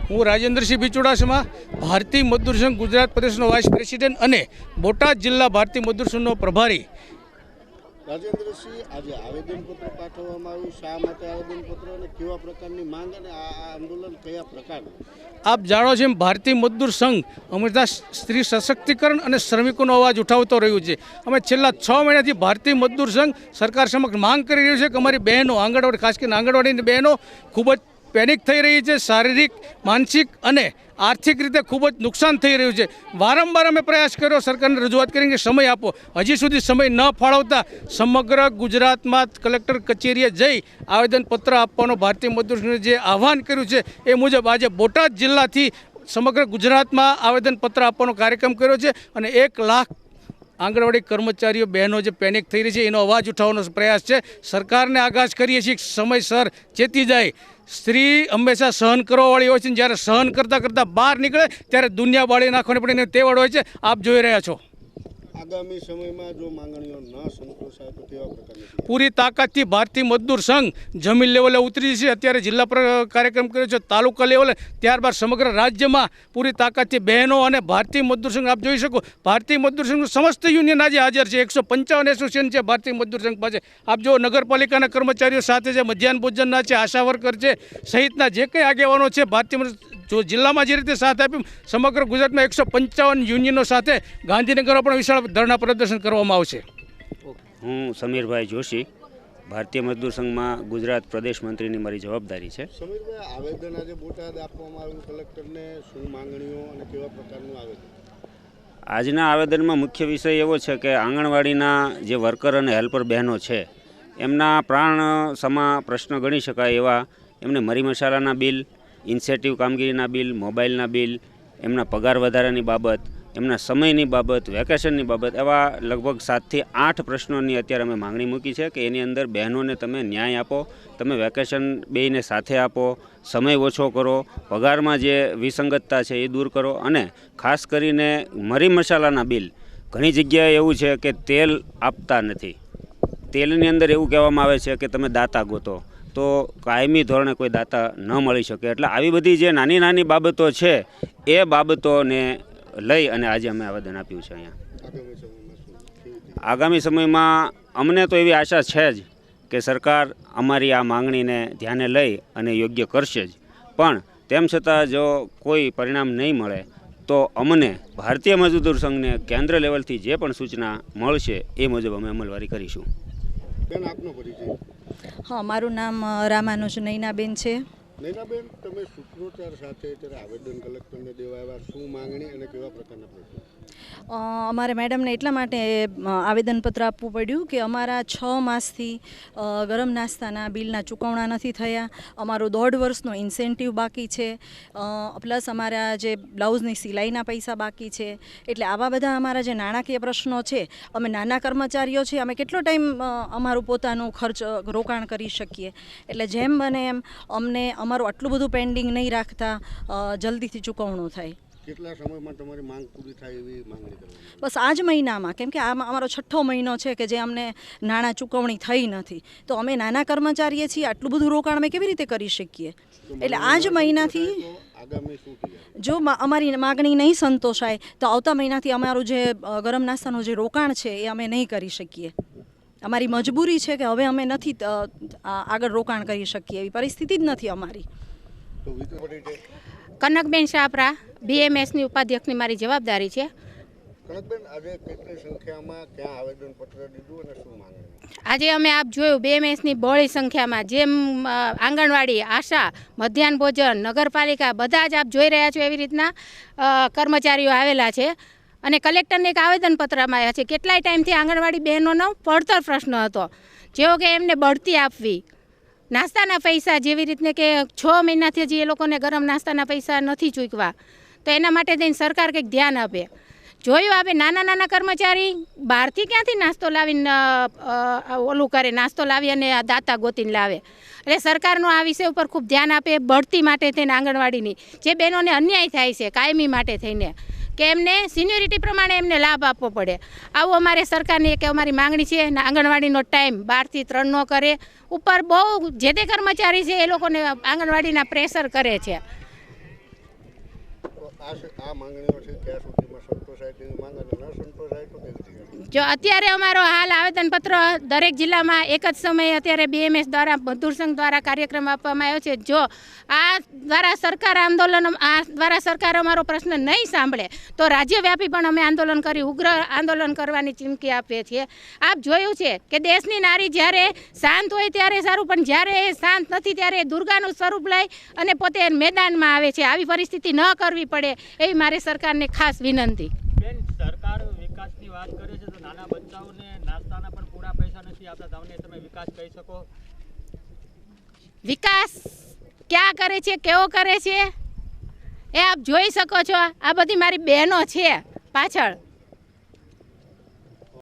હું રાજેન્દ્રસિંહ બી ચુડાસમા, ભારતીય મજદૂર સંઘ ગુજરાત પ્રદેશનો વાઇસ પ્રેસિડેન્ટ અને બોટાદ જિલ્લા ભારતીય મજદૂર સંઘનો પ્રભારી। રાજેન્દ્રસિંહ, આજે આવેદનપત્ર પાઠવવામાં આવ્યું, શા માટે આવેદનપત્ર અને કેવા પ્રકારની માંગ અને આ આંદોલન કયા પ્રકારનું? આપ જાણો છો એમ ભારતીય મજદૂર સંઘ હંમેશા સ્ત્રી સશક્તિકરણ અને શ્રમિકોનો અવાજ ઉઠાવતો રહ્યું છે। અમે છેલ્લા 6 મહિનાથી ભારતીય મજદૂર સંઘ સરકાર સમક્ષ માંગ કરી રહ્યું છે કે અમારી બહેનો આંગણવાડી, ખાસ કરીને આંગણવાડીની બહેનો ખૂબ જ પેનિક થઈ રહી છે, શારીરિક, માનસિક અને આર્થિક રીતે ખૂબ જ નુકસાન થઈ રહ્યું છે। વારંવાર અમે પ્રયાસ કર્યો, સરકારને રજૂઆત કરી કે સમય આપો, હજી સુધી સમય ન ફાળવતા સમગ્ર ગુજરાતમાં કલેક્ટર કચેરીએ જઈ આવેદનપત્ર આપવાનો ભારતીય મજદૂર સંઘે જે આહવાન કર્યું છે એ મુજબ આજે બોટાદ જિલ્લાથી સમગ્ર ગુજરાતમાં આવેદનપત્ર આપવાનો કાર્યક્રમ કર્યો છે અને 1 લાખ આંગણવાડી કર્મચારીઓ બહેનો જે પેનિક થઈ રહી છે એનો અવાજ ઉઠાવવાનો પ્રયાસ છે। સરકારને આગાજ કરીએ છીએ સમયસર ચેતી જાય। સ્ત્રી હંમેશા સહન કરવાવાળી હોય છે, જ્યારે સહન કરતાં કરતાં બહાર નીકળે ત્યારે દુનિયા બાળી નાખવાની પડીને તેવડ હોય છે। આપ જોઈ રહ્યા છો। આગામી સમયમાં જો માંગણીઓ ન સંતોષાય તો કેવા પ્રકારની? પૂરી તાકાતથી ભારતીય મજદૂર સંઘ જમીન લેવલે ઉતરી છે। અત્યારે જિલ્લા પર કાર્યક્રમ કર્યો છે, તાલુકા લેવલે, ત્યારબાદ સમગ્ર રાજ્યમાં પૂરી તાકાતથી બહેનો અને ભારતીય મજદૂર સંઘ આપ જોઈ શકો, ભારતીય મજદૂર સંઘનું સમસ્ત યુનિયન આજે હાજર છે। 155 એસોસિએશન છે ભારતીય મજદૂર સંઘ પાસે। આપ જો નગરપાલિકાના કર્મચારીઓ સાથે છે, મધ્યાહન ભોજનના છે, આશા વર્કર છે, સહિતના જે કંઈ આગેવાનો છે ભારતીય જો જિલ્લામાં જે રીતે સાથ આપ્યું, સમગ્ર ગુજરાતમાં 155 યુનિયનો સાથે ગાંધીનગરમાં પણ વિશાળ ધરણા પ્રદર્શન કરવામાં આવશે। હું સમીરભાઈ જોશી, ભારતીય મજદૂર સંઘમાં ગુજરાત પ્રદેશ મંત્રીની મારી જવાબદારી છે। સમીરભાઈ, આવેદન આજે બોટાદ આપવામાં આવ્યું કલેક્ટરને, શું માંગણીઓ અને કેવા પ્રકારનું આવેદન? આજના આવેદનમાં મુખ્ય વિષય એવો છે કે આંગણવાડીના જે વર્કર અને હેલ્પર બહેનો છે એમના પ્રાણ સમા પ્રશ્ન ગણી શકાય એવા એમને મરી મસાલાના બિલ, ઇન્સેન્ટિવ કામગીરીના બિલ, મોબાઈલના બિલ, એમના પગાર વધારાની બાબત, એમના સમયની બાબત, વેકેશનની બાબત, એવા લગભગ 7 થી 8 પ્રશ્નોની અત્યારે અમે માંગણી મૂકી છે કે એની અંદર બહેનોને તમે ન્યાય આપો, તમે વેકેશન બેયને સાથે આપો, સમય ઓછો કરો, પગારમાં જે વિસંગતતા છે એ દૂર કરો અને ખાસ કરીને મરી મસાલાના બિલ, ઘણી જગ્યાએ એવું છે કે તેલ આપતા નથી, તેલની અંદર એવું કહેવામાં આવે છે કે તમે દાતા ગોતો, તો કાયમી ધોરણે કોઈ દાતા ન મળી શકે। એટલે આવી બધી જે નાની નાની બાબતો છે એ બાબતોને લઈ અને આજે અમે આવેદન આપ્યું છે અહીંયા। આગામી સમયમાં અમને તો એવી આશા છે જ કે સરકાર અમારી આ માંગણીને ધ્યાને લઈ અને યોગ્ય કરશે જ, પણ તેમ છતાં જો કોઈ પરિણામ નહીં મળે તો અમને ભારતીય મજદૂર સંઘને કેન્દ્ર લેવલથી જે પણ સૂચના મળશે એ મુજબ અમે અમલવારી કરીશું। બેન, આપનો પરિચય? હા, મારું નામ રામાનુજ નૈનાબેન છે। નૈનાબેન, તમે સૂત્રોચ્ચાર સાથે અત્યારે આવેદન કલેક્ટરને દેવા આવ્યા, શું માંગણી અને કેવા પ્રકારના પ્રશ્નો? અમારે મેડમને એટલા માટે આવેદનપત્ર આપવું પડ્યું કે અમારા 6 માસથી ગરમ નાસ્તાના બિલના ચૂકવણા નથી થયા, અમારું 1.5 વર્ષનો ઇન્સેન્ટિવ બાકી છે, પ્લસ અમારા જે બ્લાઉઝની સિલાઈના પૈસા બાકી છે। એટલે આવા બધા અમારા જે નાણાકીય પ્રશ્નો છે, અમે નાના કર્મચારીઓ છીએ, અમે કેટલો ટાઈમ અમારું પોતાનું ખર્ચ રોકાણ કરી શકીએ? એટલે જેમ બને એમ અમને અમારું આટલું બધું પેન્ડિંગ નહીં રાખતા જલ્દીથી ચૂકવણું થાય। કેટલા સમયમાં તમારી માંગ પૂરી થાય એવી માંગણી કરવાની? બસ આ જ મહિનામાં, કેમ કે આ અમારો 6થો મહિનો છે કે જે અમને નાણાં ચૂકવણી થઈ નથી, તો અમે નાના કર્મચારીએ છીએ, આટલું બધું રોકાણ અમે કેવી રીતે કરી શકીએ? એટલે આ જ મહિનાથી જો અમારી માગણી નહીં સંતોષાય તો આવતા મહિનાથી અમારું જે ગરમ નાસ્તાનું જે રોકાણ છે એ અમે નહીં કરી શકીએ। અમારી મજબૂરી છે કે હવે અમે નથી આગળ રોકાણ કરી શકીએ, એવી પરિસ્થિતિ જ નથી અમારી। કનકબેન શાહપરા, BMSની ઉપાધ્યક્ષની મારી જવાબદારી છે। કનકબેન, આજે કેટલી સંખ્યામાં ક્યાં આવેદનપત્ર દીધું અને શું માંગણી? આજે અમે આપ જોયું BMSની બહોળી સંખ્યામાં, જેમ આંગણવાડી, આશા, મધ્યાહન ભોજન, નગરપાલિકા, બધા જ આપ જોઈ રહ્યા છો એવી રીતના કર્મચારીઓ આવેલા છે અને કલેક્ટરને એક આવેદનપત્રમાં આવ્યા છે। કેટલાય ટાઈમથી આંગણવાડી બહેનોનો પડતર પ્રશ્ન હતો, જેવો કે એમને બઢતી આપવી, નાસ્તાના પૈસા, જેવી રીતને કે 6 મહિનાથી હજી એ લોકોને ગરમ નાસ્તાના પૈસા નથી ચૂકવા, તો એના માટે થઈને સરકાર કંઈક ધ્યાન આપે। જોયું આપણે નાના નાના કર્મચારી બહારથી ક્યાંથી નાસ્તો લાવીને ઓલું કરે, નાસ્તો લાવી અને દાતા ગોતીને લાવે। એટલે સરકારનું આ વિષય ઉપર ખૂબ ધ્યાન આપે, બઢતી માટે થઈને આંગણવાડીની જે બહેનોને અન્યાય થાય છે કાયમી માટે થઈને, કે એમને સિનિયોરિટી પ્રમાણે એમને લાભ આપવો પડે, આવું અમારે સરકારની એક અમારી માંગણી છે। આંગણવાડીનો ટાઈમ 12 થી 3 ન કરે, ઉપર બહુ જે તે કર્મચારી છે એ લોકોને આંગણવાડીના પ્રેશર કરે છે। આ માંગણીઓ છે ત્યાં સુધીમાં સંતોષાય તેવી માંગ અને ન સંતોષાય તો કેવી રીતે? જો અત્યારે અમારો હાલ આવેદનપત્ર દરેક જિલ્લામાં એક જ સમયે અત્યારે BMS દ્વારા મજદૂર સંઘ દ્વારા કાર્યક્રમ આપવામાં આવ્યો છે. જો આ દ્વારા સરકાર સરકાર અમારો પ્રશ્ન નહીં સાંભળે તો રાજ્યવ્યાપી પણ અમે આંદોલન કરી ઉગ્ર આંદોલન કરવાની ચીમકી આપીએ છીએ. આપ જોયું છે કે દેશની નારી જ્યારે શાંત હોય ત્યારે સારું, પણ જ્યારે એ શાંત નથી ત્યારે દુર્ગાનું સ્વરૂપ લઈ અને પોતે મેદાનમાં આવે છે. આવી પરિસ્થિતિ ન કરવી પડે એવી મારી સરકારને ખાસ વિનંતી. બેન, સરકાર વિકાસની વાત કરે છે તો નાના બચ્ચાઓને નાસ્તાના પણ પૂરા પૈસા નથી આપતા. તમે વિકાસ કહી શકો? વિકાસ ક્યાં કરે છે, કેવો કરે છે એ આપ જોઈ શકો છો. આ બધી મારી બહેનો છે પાછળ.